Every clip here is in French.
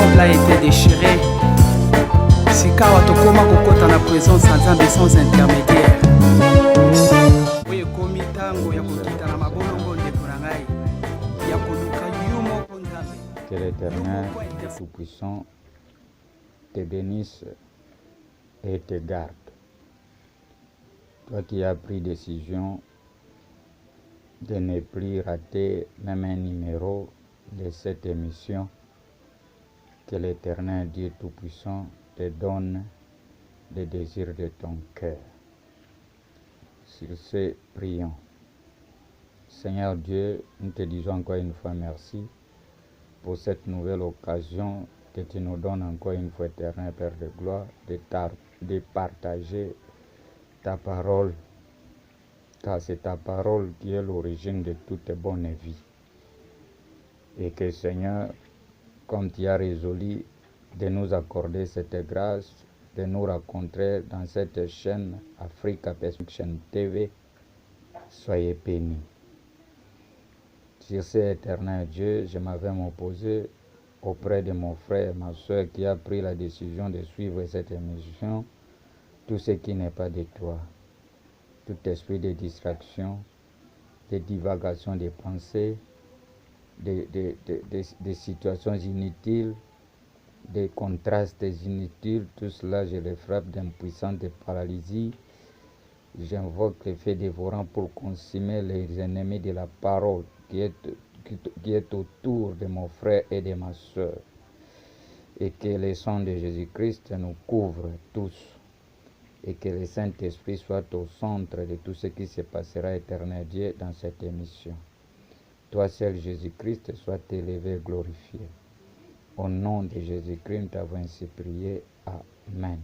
temple a été déchiré. Sikawa tokoma kokota na présence ya Nzambe sans intermédiaire. Oyo ekomi ntango ya kokita na mabolongo ndeko na ngai ya koluka yo moko Nzambe. Que l'Éternel Tout-Puissant te bénisse et te garde. Toi qui as pris décision de ne plus rater même un numéro de cette émission, que l'Éternel Dieu Tout-Puissant te donne les désirs de ton cœur. Sur ce, prions. Seigneur Dieu, nous te disons encore une fois merci pour cette nouvelle occasion que tu nous donnes encore une fois, éternel Père de gloire, de partager ta parole, car c'est ta parole qui est l'origine de toute bonne vie. Et que Seigneur, comme tu as résolu de nous accorder cette grâce, de nous rencontrer dans cette chaîne Africa Perspective TV, soyez bénis. Sur ce, éternel Dieu, je m'avais opposé auprès de mon frère, ma soeur, qui a pris la décision de suivre cette émission, tout ce qui n'est pas de toi, tout esprit de distraction, de divagation des pensées, des situations inutiles, des contrastes inutiles, tout cela, je les frappe d'une puissante paralysie. J'invoque le feu dévorant pour consumer les ennemis de la parole qui est autour de mon frère et de ma soeur. Et que le sang de Jésus-Christ nous couvre tous. Et que le Saint-Esprit soit au centre de tout ce qui se passera, éternel Dieu, dans cette émission. Toi seul, Jésus-Christ, sois élevé et glorifié. Au nom de Jésus-Christ, nous t'avons ainsi prié. Amen.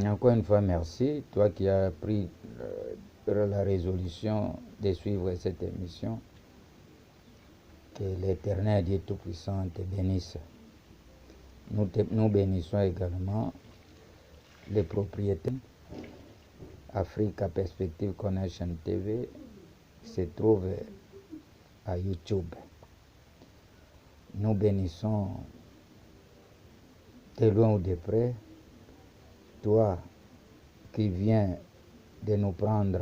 Encore une fois, merci. Toi qui as pris la résolution de suivre cette émission. Que l'Éternel Dieu Tout-Puissant te bénisse. Nous bénissons également les propriétaires Africa Perspective Connection TV qui se trouve à YouTube. Nous bénissons de loin ou de près, toi qui viens de nous prendre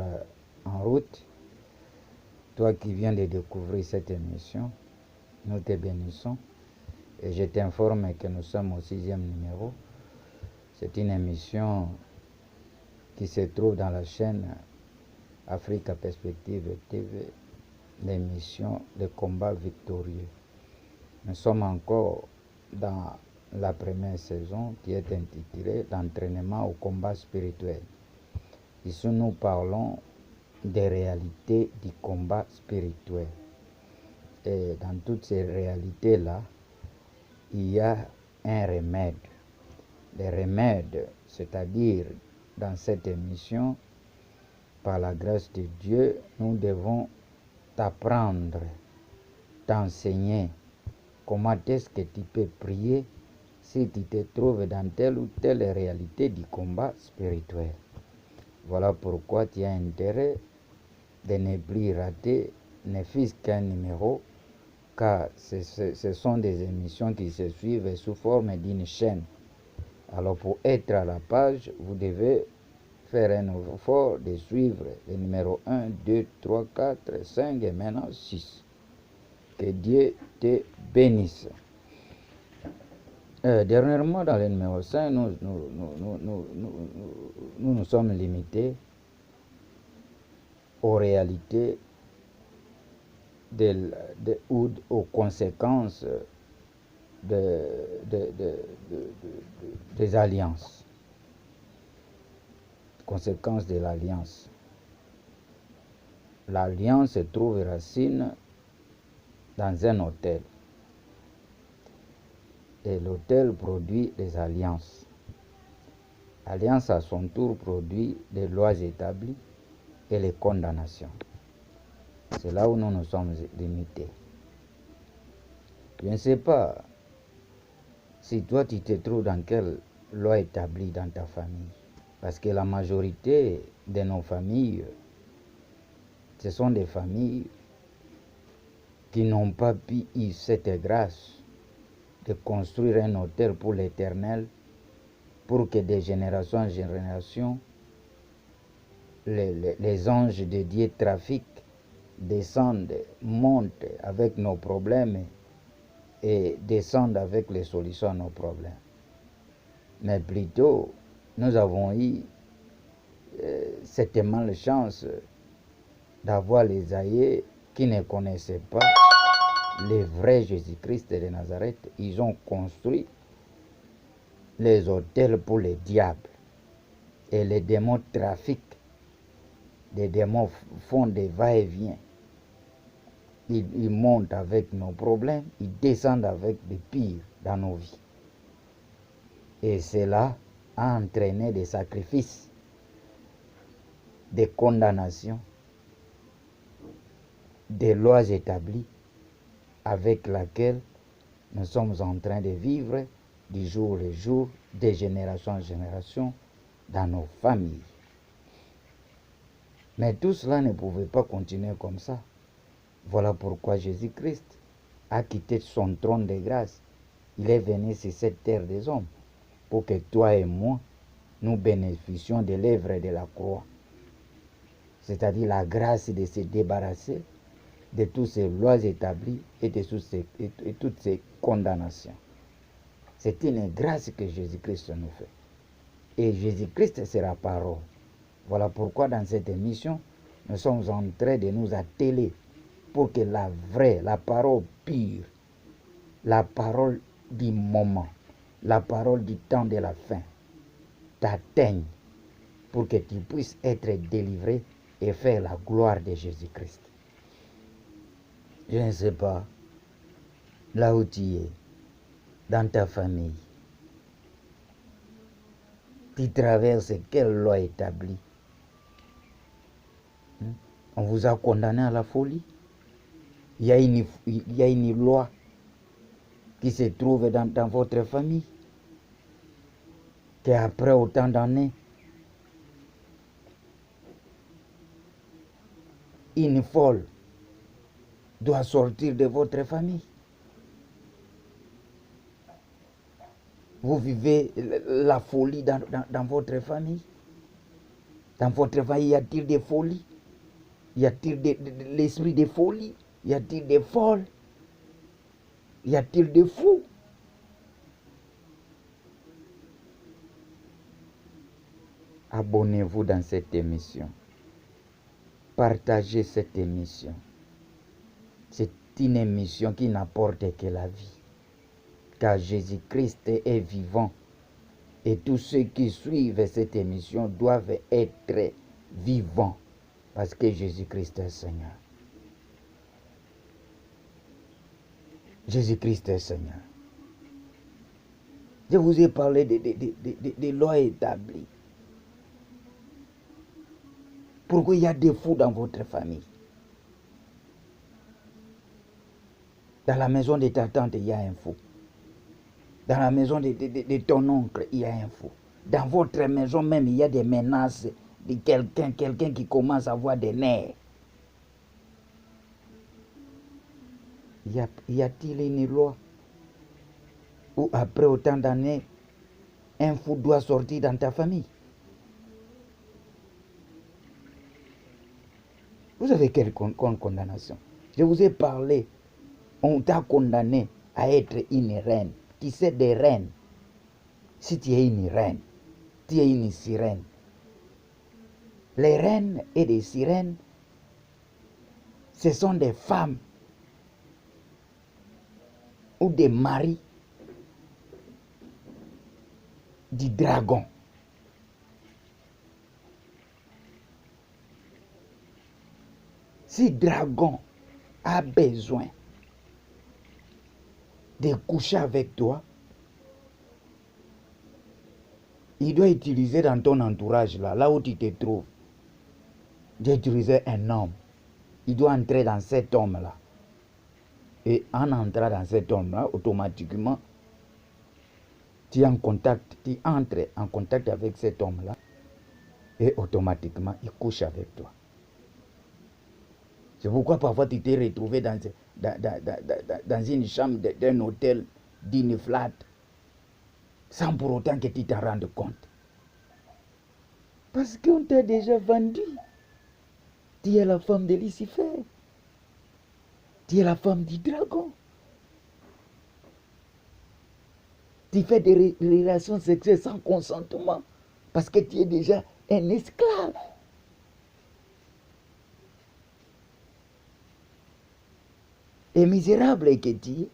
en route, toi qui viens de découvrir cette émission, nous te bénissons et je t'informe que nous sommes au 6e numéro. C'est une émission qui se trouve dans la chaîne Africa Perspective TV, l'émission Le Combat Victorieux. Nous sommes encore dans la première saison qui est intitulée L'entraînement au combat spirituel. Ici, nous parlons des réalités du combat spirituel. Et dans toutes ces réalités-là, il y a un remède. Le remède, c'est-à-dire dans cette émission, par la grâce de Dieu, nous devons t'apprendre, t'enseigner comment est-ce que tu peux prier si tu te trouves dans telle ou telle réalité du combat spirituel. Voilà pourquoi tu as intérêt de ne plus rater ne fût-ce qu'un numéro, car ce sont des émissions qui se suivent sous forme d'une chaîne. Alors pour être à la page, vous devez faire un effort de suivre le numéro 1, 2, 3, 4, 5 et maintenant 6. Que Dieu te bénisse. Dernièrement, dans le numéro 5, nous sommes limités aux réalités ou aux conséquences des alliances. Conséquences de l'alliance. L'alliance trouve racine dans un hôtel. Et l'hôtel produit des alliances. L'alliance à son tour produit des lois établies et les condamnations. C'est là où nous nous sommes limités. Je ne sais pas si toi tu te trouves dans quelle loi établie dans ta famille. Parce que la majorité de nos familles, ce sont des familles qui n'ont pas eu cette grâce de construire un autel pour l'Éternel, pour que de génération en génération, les anges de Dieu trafiquent, descendent, montent avec nos problèmes et descendent avec les solutions à nos problèmes. Mais plutôt, nous avons eu cette malchance d'avoir les aïeux qui ne connaissaient pas le vrai Jésus-Christ de Nazareth. Ils ont construit les hôtels pour les diables. Et les démons trafiquent. Les démons font des va-et-vient. Ils montent avec nos problèmes, ils descendent avec des pires dans nos vies. Et cela a entraîné des sacrifices, des condamnations, des lois établies avec lesquelles nous sommes en train de vivre du jour au jour, de génération en génération, dans nos familles. Mais tout cela ne pouvait pas continuer comme ça. Voilà pourquoi Jésus-Christ a quitté son trône de grâce. Il est venu sur cette terre des hommes pour que toi et moi, nous bénéficions de l'œuvre de la croix. C'est-à-dire la grâce de se débarrasser de toutes ces lois établies et de toutes ces condamnations. C'est une grâce que Jésus-Christ nous fait. Et Jésus-Christ, c'est la parole. Voilà pourquoi dans cette émission, nous sommes en train de nous atteler pour que la vraie, la parole pure, la parole du moment, la parole du temps de la fin, t'atteigne pour que tu puisses être délivré et faire la gloire de Jésus-Christ. Je ne sais pas, là où tu es, dans ta famille, tu traverses quelle loi établie? On vous a condamné à la folie. Il y a une loi qui se trouve dans votre famille, qu'après autant d'années, une folle doit sortir de votre famille. Vous vivez la folie dans votre famille. Dans votre famille, y a-t-il des folies? Y a-t-il de l'esprit de folie? Y a-t-il des folles? Y a-t-il des fous? Abonnez-vous dans cette émission. Partagez cette émission. C'est une émission qui n'apporte que la vie. Car Jésus-Christ est vivant. Et tous ceux qui suivent cette émission doivent être vivants. Parce que Jésus-Christ est Seigneur. Jésus-Christ est Seigneur. Je vous ai parlé des lois établies. Pourquoi il y a des fous dans votre famille? Dans la maison de ta tante, il y a un fou. Dans la maison de ton oncle, il y a un fou. Dans votre maison même, il y a des menaces de quelqu'un qui commence à avoir des nerfs. Y a-t-il une loi où après autant d'années, un fou doit sortir dans ta famille? Vous avez quelle condamnation? Je vous ai parlé, on t'a condamné à être une reine. Tu sais des reines. Si tu es une reine, tu es une sirène. Les reines et les sirènes, ce sont des femmes ou des maris du dragon. Si dragon a besoin de coucher avec toi, il doit utiliser dans ton entourage, là où tu te trouves, d'utiliser un homme. Il doit entrer dans cet homme-là. Et en entrant dans cet homme-là, automatiquement, tu entres en contact avec cet homme-là et automatiquement, il couche avec toi. C'est pourquoi parfois tu t'es retrouvé dans une chambre d'un hôtel d'une flatte, sans pour autant que tu t'en rendes compte. Parce qu'on t'a déjà vendu. Tu es la femme de Lucifer. Tu es la femme du dragon. Tu fais des relations sexuelles sans consentement. Parce que tu es déjà un esclave. Et misérable que tu es,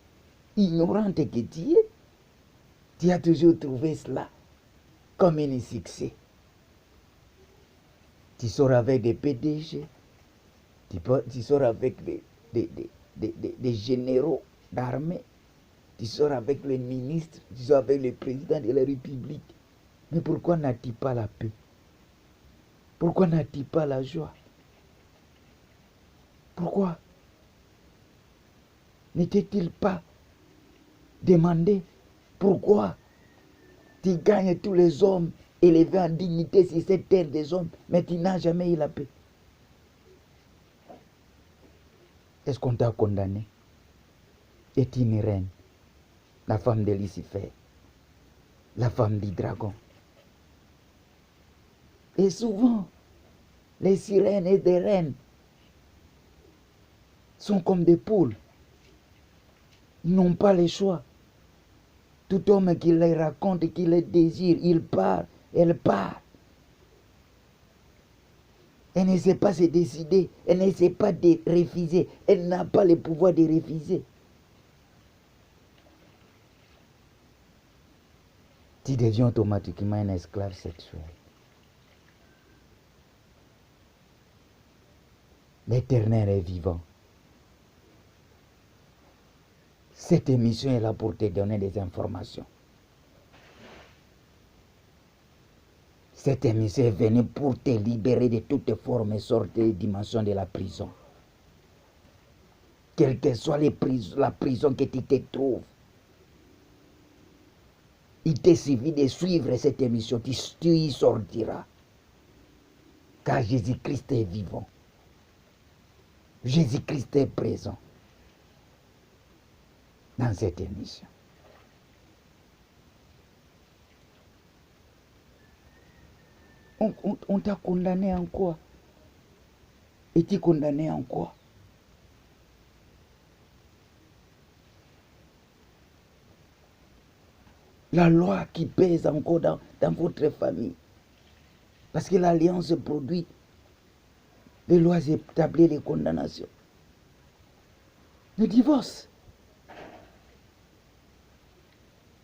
ignorante que tu es, tu as toujours trouvé cela comme un succès. Tu sors avec des PDG, tu sors avec des généraux d'armée, tu sors avec les ministres, tu sors avec le président de la République. Mais pourquoi n'as-tu pas la paix? Pourquoi n'as-tu pas la joie? Pourquoi n'était-il pas demandé pourquoi tu gagnes tous les hommes élevés en dignité sur cette terre des hommes, mais tu n'as jamais eu la paix? Est-ce qu'on t'a condamné? Es-tu une reine, la femme de Lucifer, la femme du dragon? Et souvent, les sirènes et des reines sont comme des poules. Ils n'ont pas le choix. Tout homme qui les raconte et qui les désire, il part, elle part. Elle ne sait pas se décider, elle ne sait pas de refuser, elle n'a pas le pouvoir de refuser. Tu deviens automatiquement un esclave sexuel. L'Éternel est vivant. Cette émission est là pour te donner des informations. Cette émission est venue pour te libérer de toutes formes et sortes et dimensions de la prison. Quelle que soit la prison que tu te trouves, il te suffit de suivre cette émission, tu y sortiras. Car Jésus-Christ est vivant. Jésus-Christ est présent dans cette émission. On t'a condamné en quoi? Es-tu condamné en quoi? La loi qui pèse encore dans votre famille. Parce que l'alliance se produit. Les lois établissent les condamnations. Le divorce.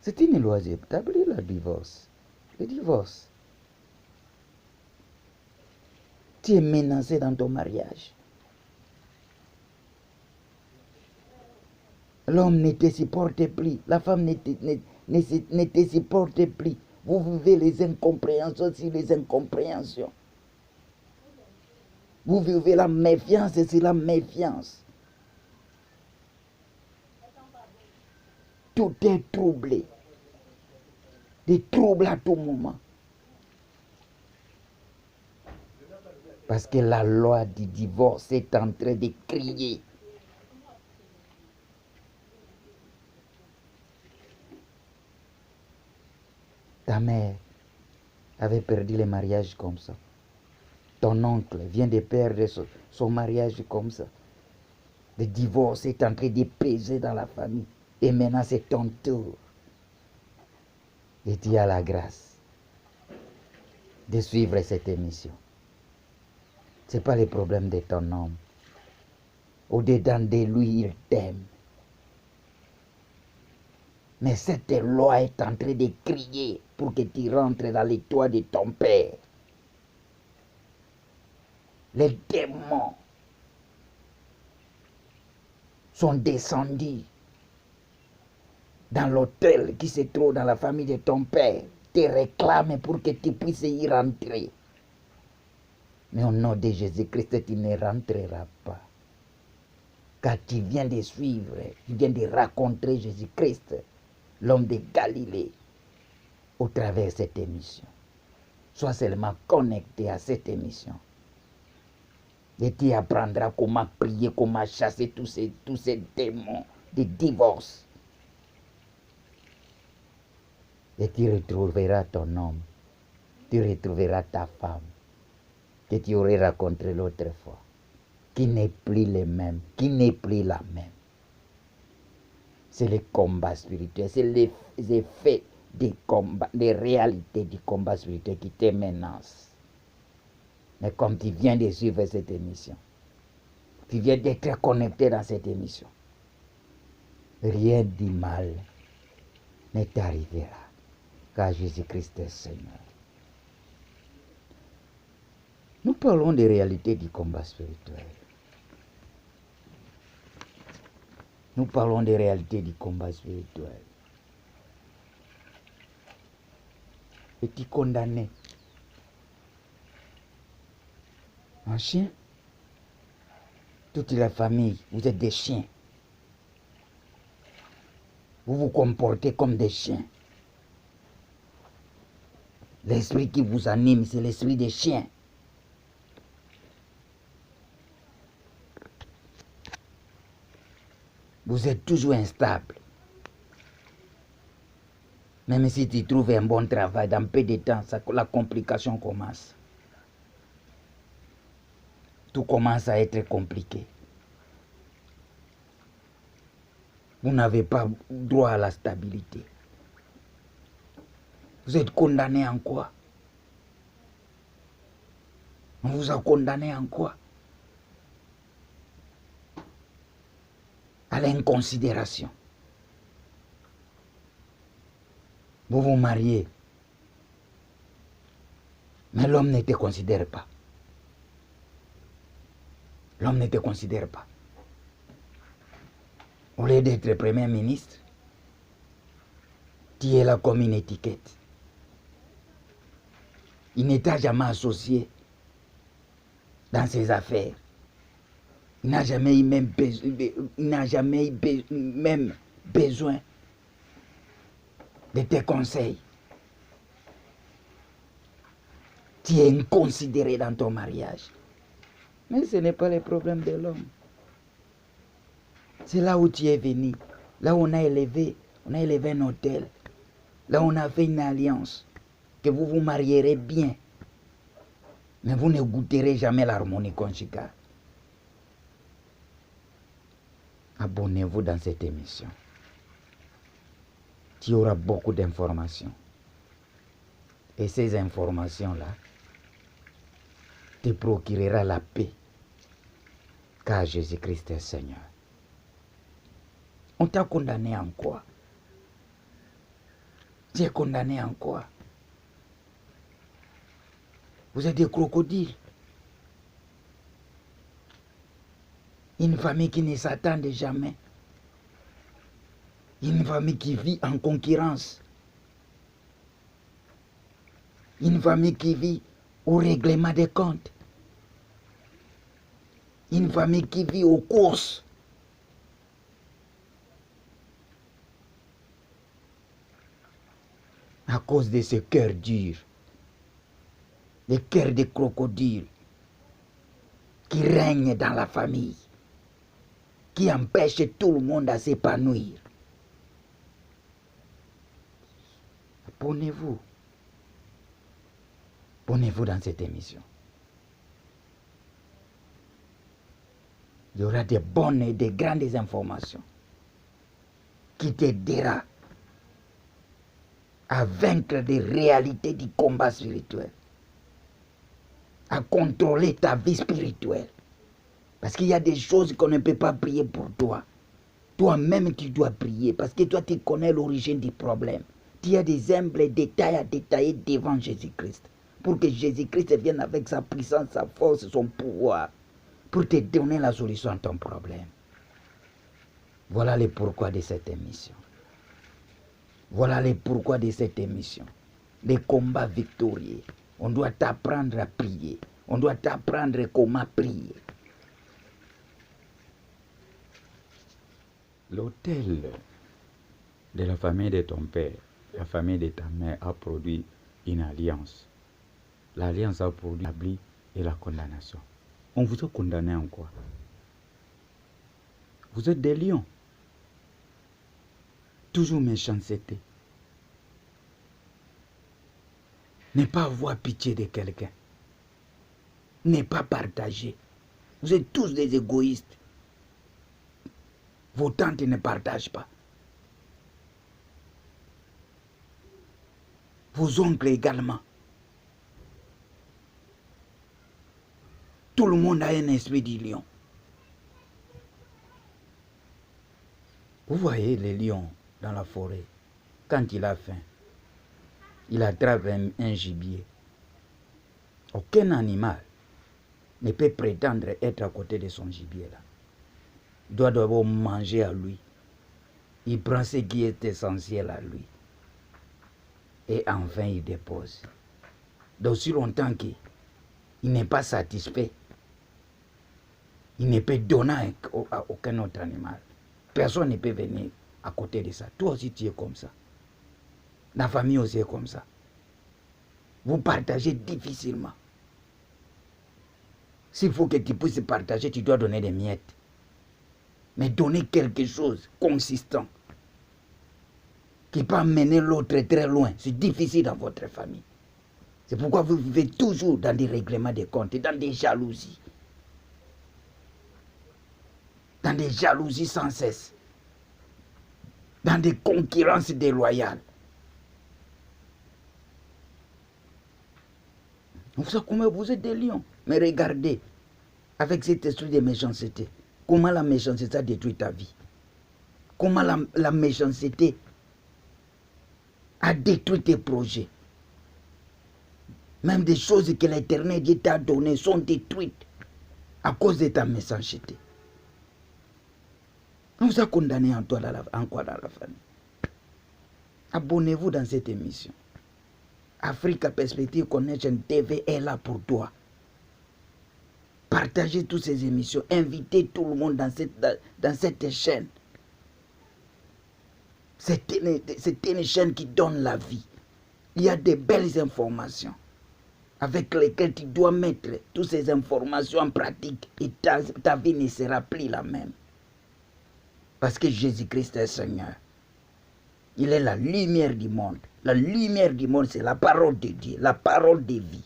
C'est une loi établie, le divorce. Le divorce. Tu es menacé dans ton mariage. L'homme ne te supporte plus. La femme ne te supporte plus. Vous vivez les incompréhensions sur les incompréhensions. Vous vivez la méfiance sur la méfiance. Tout est troublé. Des troubles à tout moment. Parce que la loi du divorce est en train de crier. Ta mère avait perdu le mariage comme ça. Ton oncle vient de perdre son mariage comme ça. Le divorce est en train de peser dans la famille. Et maintenant c'est ton tour. Et tu as la grâce de suivre cette émission. Ce n'est pas le problème de ton homme. Au-dedans de lui, il t'aime. Mais cette loi est en train de crier pour que tu rentres dans les toits de ton père. Les démons sont descendus dans l'hôtel qui se trouve dans la famille de ton père, te réclament pour que tu puisses y rentrer. Mais au nom de Jésus-Christ, tu ne rentreras pas. Car tu viens de suivre, tu viens de rencontrer Jésus-Christ, l'homme de Galilée, au travers de cette émission. Sois seulement connecté à cette émission. Et tu apprendras comment prier, comment chasser tous ces démons de divorce. Et tu retrouveras ton homme, tu retrouveras ta femme que tu aurais rencontrée l'autre fois, qui n'est plus le même, qui n'est plus la même. C'est le combat spirituel, c'est les effets des combats, les réalités du combat spirituel qui te menacent. Mais comme tu viens de suivre cette émission, tu viens d'être connecté dans cette émission, rien de mal ne t'arrivera, car Jésus-Christ est Seigneur. Nous parlons des réalités du combat spirituel. Nous parlons des réalités du combat spirituel. Es-tu condamné? Un chien? Toute la famille, vous êtes des chiens. Vous vous comportez comme des chiens. L'esprit qui vous anime, c'est l'esprit des chiens. Vous êtes toujours instable. Même si tu trouves un bon travail, dans peu de temps, la complication commence. Tout commence à être compliqué. Vous n'avez pas droit à la stabilité. Vous êtes condamné en quoi? On vous a condamné en quoi? À l'inconsidération. Vous vous mariez, mais l'homme ne te considère pas. L'homme ne te considère pas. Au lieu d'être premier ministre, tu es là comme une étiquette. Il ne t'a jamais associé dans ses affaires. Il n'a jamais eu même besoin de tes conseils. Tu es inconsidéré dans ton mariage. Mais ce n'est pas le problème de l'homme. C'est là où tu es venu. Là où on a élevé un hôtel. Là où on a fait une alliance. Que vous vous marierez bien. Mais vous ne goûterez jamais l'harmonie conjugale. Abonnez-vous dans cette émission. Tu auras beaucoup d'informations. Et ces informations-là te procurera la paix. Car Jésus-Christ est Seigneur. On t'a condamné en quoi? Tu es condamné en quoi? Vous êtes des crocodiles. Une famille qui ne s'attend jamais. Une famille qui vit en concurrence. Une famille qui vit au règlement des comptes. Une famille qui vit aux courses. À cause de ce cœur dur. Le cœur des crocodiles qui règne dans la famille. Qui empêche tout le monde à s'épanouir. Abonnez-vous. Abonnez-vous dans cette émission. Il y aura des bonnes et des grandes informations qui t'aideront à vaincre des réalités du combat spirituel, à contrôler ta vie spirituelle. Parce qu'il y a des choses qu'on ne peut pas prier pour toi. Toi-même, tu dois prier parce que toi, tu connais l'origine du problème. Tu as des humbles détails à détailler devant Jésus-Christ pour que Jésus-Christ vienne avec sa puissance, sa force, son pouvoir pour te donner la solution à ton problème. Voilà le pourquoi de cette émission. Voilà le pourquoi de cette émission. Les combats victorieux. On doit t'apprendre à prier. On doit t'apprendre comment prier. L'autel de la famille de ton père, la famille de ta mère a produit une alliance. L'alliance a produit l'abli et la condamnation. On vous a condamné en quoi? Vous êtes des lions. Toujours méchanceté. Ne pas avoir pitié de quelqu'un. Ne pas partager. Vous êtes tous des égoïstes. Vos tantes ne partagent pas. Vos oncles également. Tout le monde a un esprit du lion. Vous voyez les lions dans la forêt, quand il a faim, il attrape un gibier. Aucun animal ne peut prétendre être à côté de son gibier là. Il doit d'abord manger à lui. Il prend ce qui est essentiel à lui. Et enfin il dépose. D'aussi longtemps qu'il n'est pas satisfait, il ne peut donner à aucun autre animal. Personne ne peut venir à côté de ça. Toi aussi tu es comme ça. La famille aussi est comme ça. Vous partagez difficilement. S'il faut que tu puisses partager, tu dois donner des miettes. Mais donner quelque chose consistant qui peut amener l'autre très loin, c'est difficile dans votre famille. C'est pourquoi vous vivez toujours dans des règlements de comptes, dans des jalousies. Dans des jalousies sans cesse. Dans des concurrences déloyales. Vous êtes des lions. Mais regardez, avec cet esprit de méchanceté, comment la méchanceté a détruit ta vie. Comment la méchanceté a détruit tes projets. Même des choses que l'Éternel Dieu t'a données sont détruites à cause de ta méchanceté. On vous a condamné encore dans la famille. Abonnez-vous dans cette émission. Africa Perspective Connection TV est là pour toi. Partagez toutes ces émissions. Invitez tout le monde dans cette chaîne. C'est une chaîne qui donne la vie. Il y a de belles informations avec lesquelles tu dois mettre toutes ces informations en pratique et ta vie ne sera plus la même. Parce que Jésus-Christ est Seigneur. Il est la lumière du monde. La lumière du monde, c'est la parole de Dieu, la parole de vie.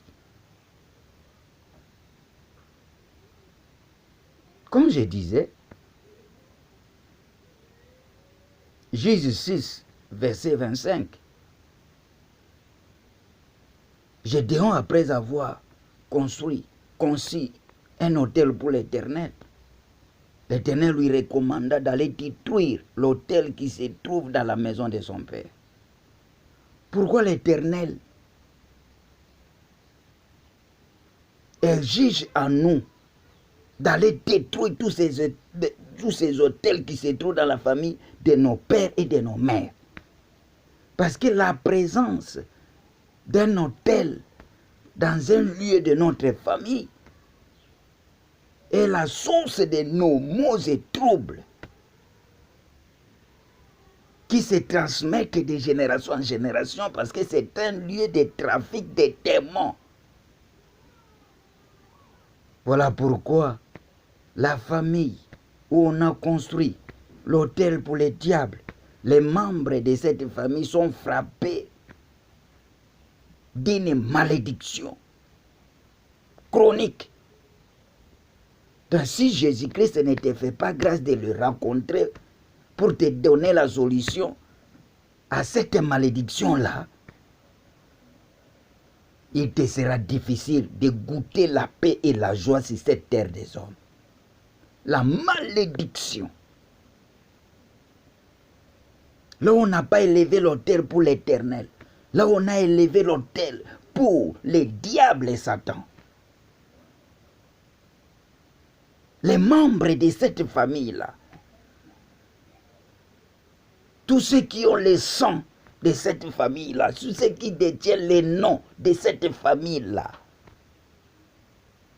Comme je disais, Jésus 6, verset 25. Gédéon, après avoir conçu un autel pour l'Éternel, l'Éternel lui recommanda d'aller détruire l'autel qui se trouve dans la maison de son père. Pourquoi l'Éternel exige à nous d'aller détruire tous ces autels qui se trouvent dans la famille de nos pères et de nos mères? Parce que la présence d'un autel dans un lieu de notre famille est la source de nos maux et troubles qui se transmettent de génération en génération parce que c'est un lieu de trafic de démons. Voilà pourquoi la famille où on a construit l'autel pour les diables, les membres de cette famille sont frappés d'une malédiction chronique. Donc si Jésus-Christ ne te fait pas grâce de le rencontrer pour te donner la solution à cette malédiction-là, il te sera difficile de goûter la paix et la joie sur cette terre des hommes. La malédiction. Là où on n'a pas élevé l'autel pour l'Éternel, là où on a élevé l'autel pour les diables et Satan, les membres de cette famille-là, tous ceux qui ont le sang de cette famille-là, tous ceux qui détiennent les noms de cette famille-là,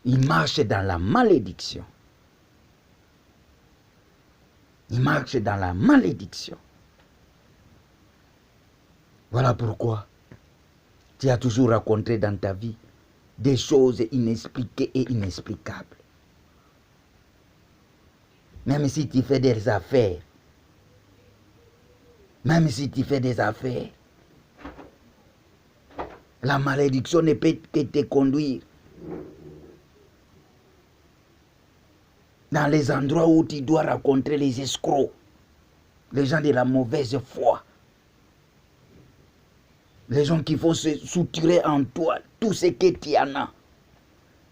ils marchent dans la malédiction. Ils marchent dans la malédiction. Voilà pourquoi tu as toujours rencontré dans ta vie des choses inexpliquées et inexplicables. Même si tu fais des affaires, La malédiction ne peut que te conduire dans les endroits où tu dois rencontrer les escrocs, les gens de la mauvaise foi, les gens qui vont se soutirer en toi tout ce que tu en as,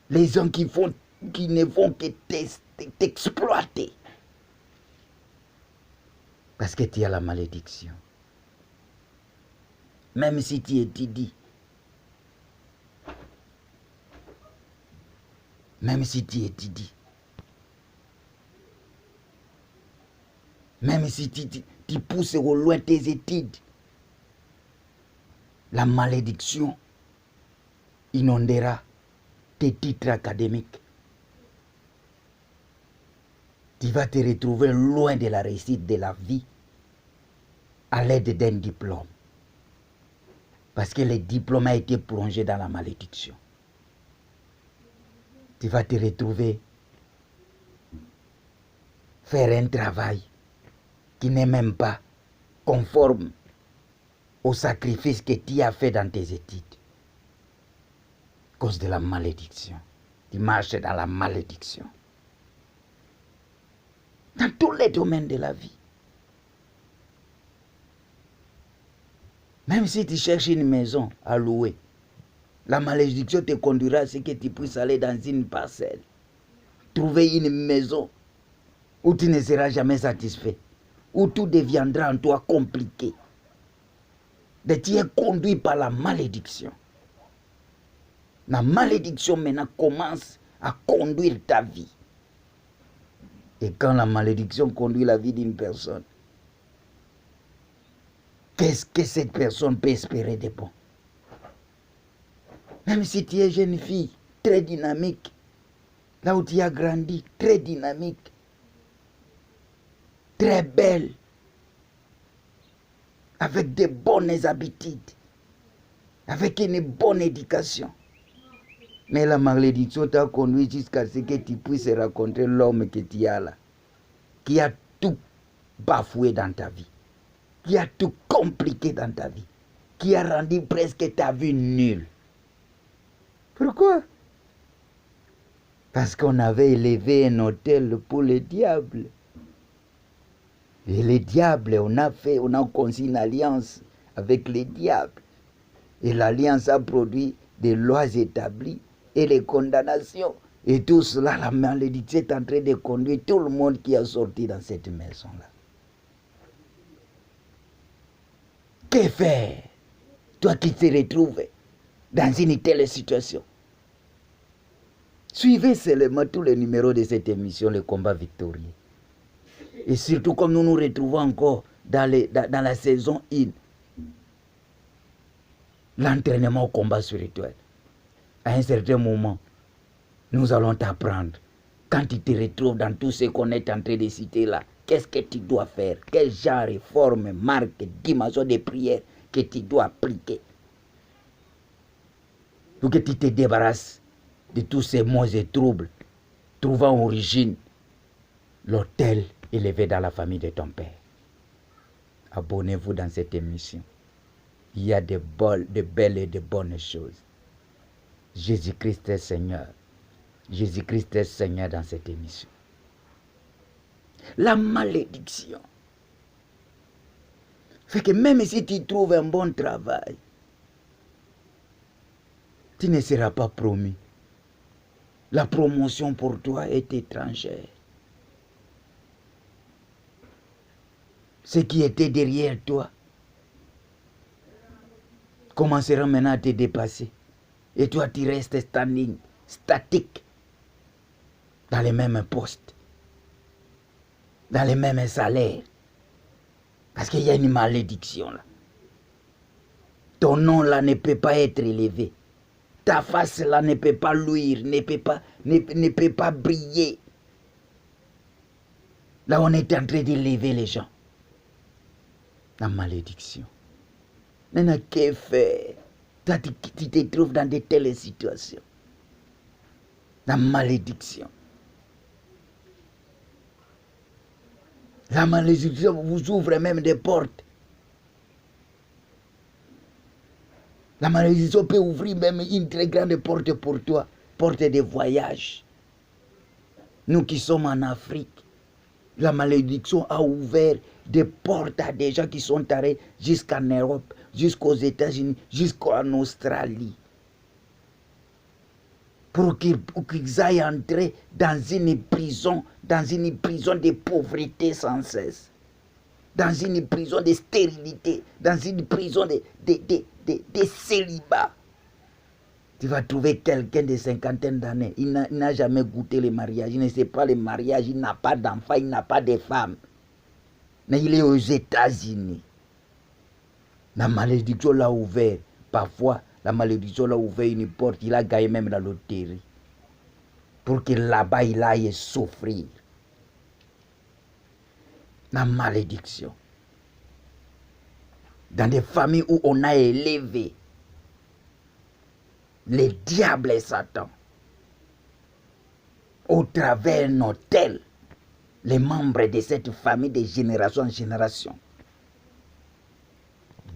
les gens qui ne vont que t'exploiter parce que tu as la malédiction. Même si tu étudies, même si tu étudies, même si tu pousses au loin tes études, la malédiction inondera tes titres académiques. Tu vas te retrouver loin de la réussite de la vie à l'aide d'un diplôme. Parce que le diplôme a été plongé dans la malédiction. Tu vas te retrouver faire un travail qui n'est même pas conforme au sacrifice que tu as fait dans tes études. À cause de la malédiction. Tu marches dans la malédiction. Dans tous les domaines de la vie. Même si tu cherches une maison à louer, la malédiction te conduira à ce que tu puisses aller dans une parcelle, trouver une maison où tu ne seras jamais satisfait, où tout deviendra en toi compliqué. De tu es conduit par la malédiction. La malédiction maintenant commence à conduire ta vie. Et quand la malédiction conduit la vie d'une personne, qu'est-ce que cette personne peut espérer de bon? Même si tu es jeune fille, très dynamique, là où tu as grandi, très dynamique, très belle, avec de bonnes habitudes, avec une bonne éducation. Mais la malédiction t'a conduit jusqu'à ce que tu puisses rencontrer l'homme que tu as là, qui a tout bafoué dans ta vie, qui a tout compliqué dans ta vie, qui a rendu presque ta vie nulle. Pourquoi? Parce qu'on avait élevé un hôtel pour le diable. Et le diable, on a conçu une alliance avec le diable. Et l'alliance a produit des lois établies et les condamnations. Et tout cela, la malédiction est en train de conduire tout le monde qui a sorti dans cette maison-là. Que faire? Toi qui te retrouves dans une telle situation. Suivez seulement tous les numéros de cette émission, le combat victorieux. Et surtout comme nous nous retrouvons encore dans la saison 1, l'entraînement au combat spirituel. À un certain moment, nous allons t'apprendre. Quand tu te retrouves dans tout ce qu'on est en train de citer là, qu'est-ce que tu dois faire? Quel genre de forme, marque, dimension de prière que tu dois appliquer pour que tu te débarrasses de tous ces maux et troubles, trouvant origine l'autel élevé dans la famille de ton père. Abonnez-vous dans cette émission. Il y a de belles et de bonnes choses. Jésus-Christ est Seigneur. Jésus-Christ est Seigneur dans cette émission. La malédiction fait que même si tu trouves un bon travail, tu ne seras pas promu. La promotion pour toi est étrangère. Ce qui était derrière toi commencera maintenant à te dépasser. Et toi, tu restes standing, statique, dans les mêmes postes, dans les mêmes salaires. Parce qu'il y a une malédiction là. Ton nom là ne peut pas être élevé. Ta face là ne peut pas luire, ne peut pas briller. Là, on est en train d'élever les gens. La malédiction. Maintenant, que faire? Toi, tu te trouves dans de telles situations. La malédiction. La malédiction vous ouvre même des portes. La malédiction peut ouvrir même une très grande porte pour toi, porte de voyage. Nous qui sommes en Afrique, la malédiction a ouvert des portes à des gens qui sont allés jusqu'en Europe, jusqu'aux États-Unis, jusqu'en Australie. Pour qu'ils aillent entrer dans une prison de pauvreté sans cesse, dans une prison de stérilité, dans une prison de célibat. Tu vas trouver quelqu'un de cinquantaine d'années, il n'a jamais goûté le mariage, il ne sait pas le mariage, il n'a pas d'enfant, il n'a pas de femme. Mais il est aux États-Unis. La malédiction l'a ouvert. Parfois, la malédiction l'a ouvert une porte, il a gagné même la loterie. Pour que là-bas, il aille souffrir. La malédiction. Dans des familles où on a élevé le diable et Satan, au travers d'un hôtel, les membres de cette famille de génération en génération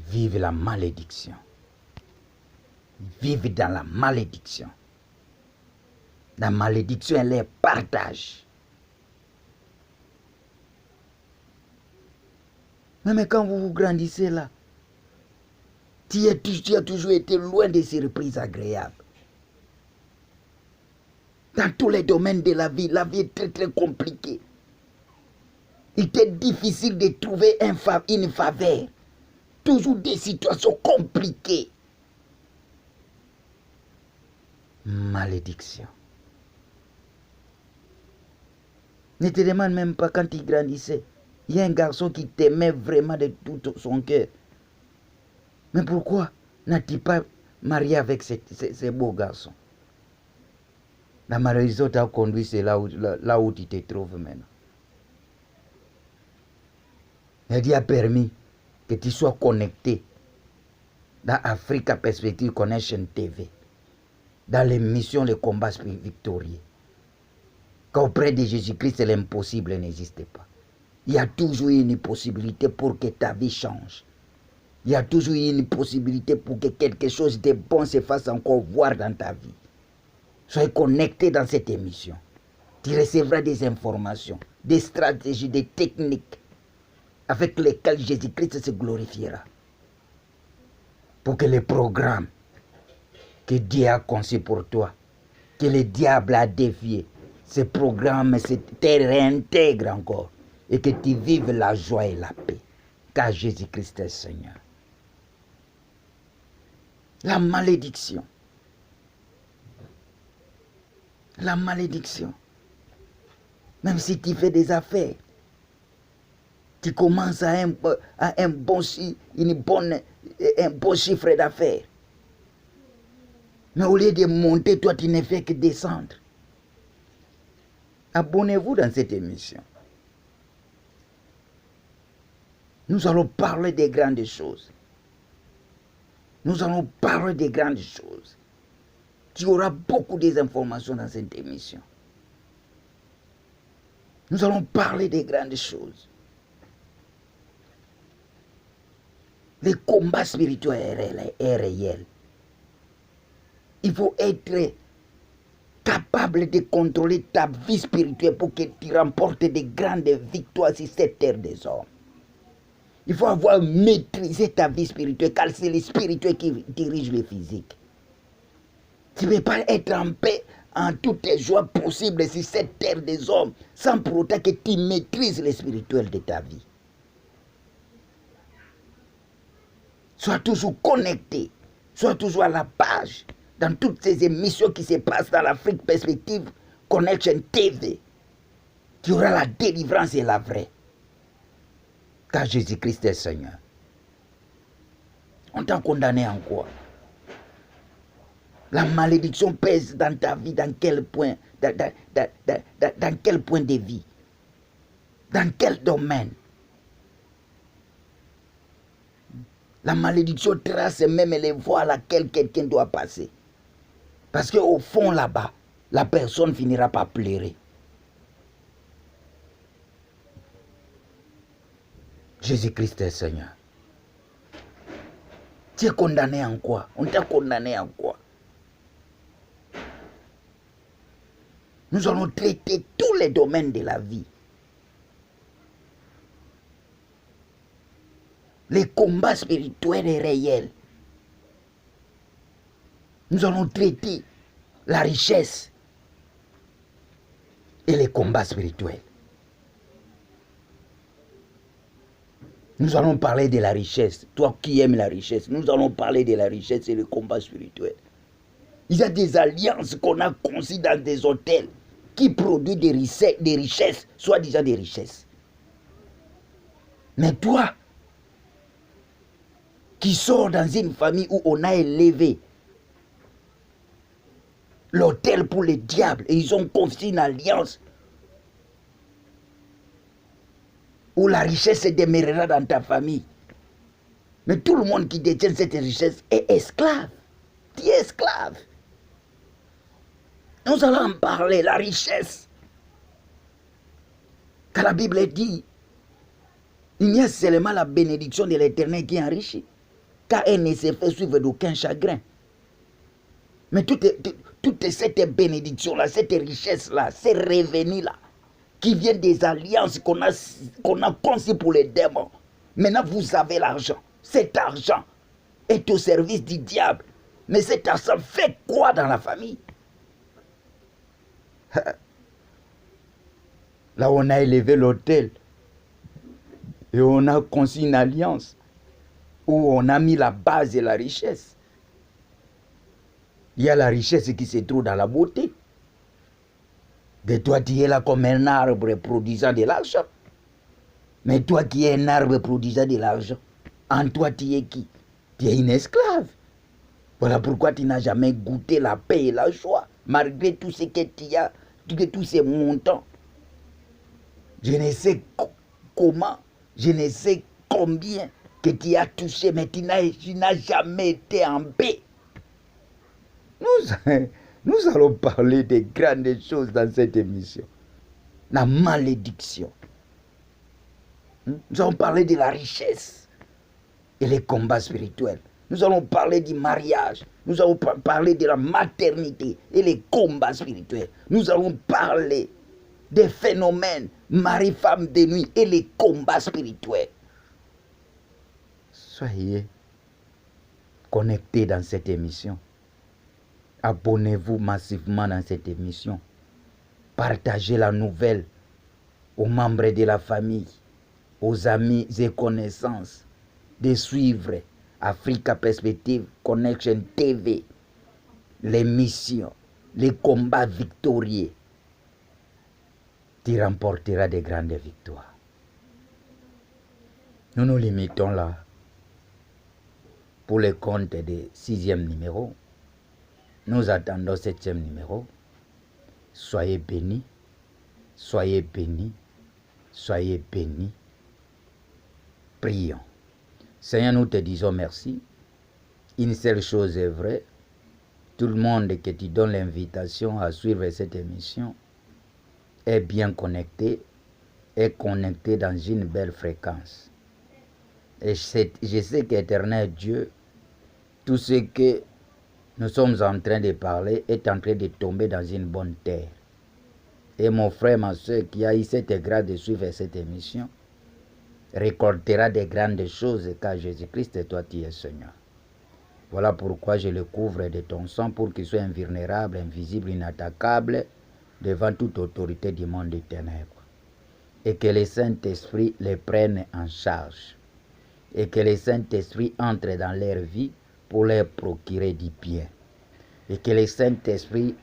vivent la malédiction. Vivent dans la malédiction. La malédiction, elle les partage. Mais quand vous grandissez là, tu as toujours été loin des surprises agréables. Dans tous les domaines de la vie est très très compliquée. Il était difficile de trouver une faveur. Toujours des situations compliquées. Malédiction. Ne te demande même pas quand il grandissait. Il y a un garçon qui t'aimait vraiment de tout son cœur. Mais pourquoi n'as-tu pas marié avec ces beaux garçons? La malédiction t'a conduit, c'est là où tu te trouves maintenant. Elle a permis que tu sois connecté dans Africa Perspective Connection TV, dans l'émission Le Combat Victorieux. Qu'auprès de Jésus-Christ, l'impossible n'existe pas. Il y a toujours une possibilité pour que ta vie change. Il y a toujours une possibilité pour que quelque chose de bon se fasse encore voir dans ta vie. Soyez connecté dans cette émission. Tu recevras des informations, des stratégies, des techniques avec lesquelles Jésus-Christ se glorifiera. Pour que les programmes que Dieu a conçus pour toi, que le diable a dévié, ces programmes te réintègrent encore et que tu vives la joie et la paix. Car Jésus-Christ est Seigneur. La malédiction. La malédiction. Même si tu fais des affaires, tu commences à un bon chiffre d'affaires. Mais au lieu de monter, toi, tu ne fais que descendre. Abonnez-vous dans cette émission. Nous allons parler des grandes choses. Nous allons parler des grandes choses. Tu auras beaucoup d'informations dans cette émission. Nous allons parler des grandes choses. Le combat spirituel est réel. Il faut être capable de contrôler ta vie spirituelle pour que tu remportes de grandes victoires sur cette terre des hommes. Il faut avoir maîtrisé ta vie spirituelle, car c'est le spirituel qui dirige le physique. Tu ne peux pas être en paix en toutes les joies possibles sur cette terre des hommes, sans pour autant que tu maîtrises le spirituel de ta vie. Sois toujours connecté, sois toujours à la page dans toutes ces émissions qui se passent dans l'Afrique Perspective Connection TV. Tu auras la délivrance et la vraie. Car Jésus-Christ est Seigneur. On t'a condamné en quoi? La malédiction pèse dans ta vie, dans quel point, dans quel point de vie? Dans quel domaine? La malédiction trace même les voies à laquelle quelqu'un doit passer. Parce qu'au fond là-bas, la personne finira par pleurer. Jésus-Christ est Seigneur. Tu es condamné en quoi? On t'a condamné en quoi? Nous allons traiter tous les domaines de la vie. Les combats spirituels et réels. Nous allons traiter la richesse et les combats spirituels. Nous allons parler de la richesse. Toi qui aimes la richesse, nous allons parler de la richesse et le combat spirituel. Il y a des alliances qu'on a conçues dans des hôtels qui produisent des richesses, soi-disant des richesses. Mais toi, qui sors dans une famille où on a élevé l'hôtel pour les diables et ils ont conçu une alliance où la richesse se demeurera dans ta famille. Mais tout le monde qui détient cette richesse est esclave. Tu es esclave. Nous allons en parler, la richesse. Car la Bible dit, il n'y a seulement la bénédiction de l'Éternel qui enrichit, car elle ne se fait suivre d'aucun chagrin. Mais toute cette bénédiction-là, cette richesse-là, ces revenus-là, qui viennent des alliances qu'on a conçues pour les démons. Maintenant, vous avez l'argent. Cet argent est au service du diable. Mais cet argent fait quoi dans la famille? Là, on a élevé l'autel et on a conçu une alliance où on a mis la base de la richesse. Il y a la richesse qui se trouve dans la beauté. De toi, tu es là comme un arbre produisant de l'argent. Mais toi qui es un arbre produisant de l'argent, en toi, tu es qui? Tu es une esclave. Voilà pourquoi tu n'as jamais goûté la paix et la joie, malgré tout ce que tu as, tous ces montants. Je ne sais comment, je ne sais combien que tu as touché, mais tu n'as jamais été en paix. Nous allons parler des grandes choses dans cette émission. La malédiction. Nous allons parler de la richesse et les combats spirituels. Nous allons parler du mariage. Nous allons parler de la maternité et les combats spirituels. Nous allons parler des phénomènes mari-femme de nuit et les combats spirituels. Soyez connectés dans cette émission. Abonnez-vous massivement dans cette émission. Partagez la nouvelle aux membres de la famille, aux amis et connaissances, de suivre Africa Perspective Connection TV, les missions, les combats victorieux. Tu remporteras de grandes victoires. Nous nous limitons là pour le compte du 6e numéro. Nous attendons 7e numéro. Soyez bénis, soyez bénis, soyez bénis. Prions. Seigneur, nous te disons merci. Une seule chose est vraie. Tout le monde que tu donnes l'invitation à suivre cette émission est bien connecté, est connecté dans une belle fréquence. Et je sais qu'éternel Dieu, tout ce que nous sommes en train de parler est en train de tomber dans une bonne terre. Et mon frère, ma soeur, qui a eu cette grâce de suivre cette émission, récoltera des grandes choses car Jésus-Christ, toi, tu es Seigneur. Voilà pourquoi je le couvre de ton sang pour qu'il soit invulnérable, invisible, inattaquable devant toute autorité du monde des ténèbres. Et que le Saint-Esprit les prenne en charge. Et que le Saint-Esprit entre dans leur vie pour leur procurer du bien. Et que le Saint-Esprit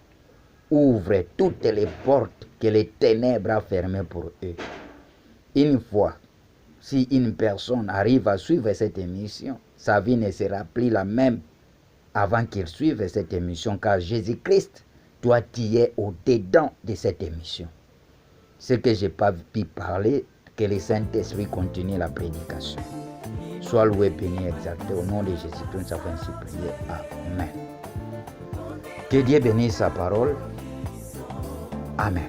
ouvre toutes les portes que les ténèbres ont fermées pour eux. Une fois, si une personne arrive à suivre cette émission, sa vie ne sera plus la même avant qu'il suive cette émission, car Jésus-Christ, toi, tu es au-dedans de cette émission. Ce que je n'ai pas pu parler, que le Saint-Esprit continue la prédication. Sois loué, béni, exalté, au nom de Jésus-Christ, nous avons ainsi prié. Amen. Que Dieu bénisse sa parole. Amen.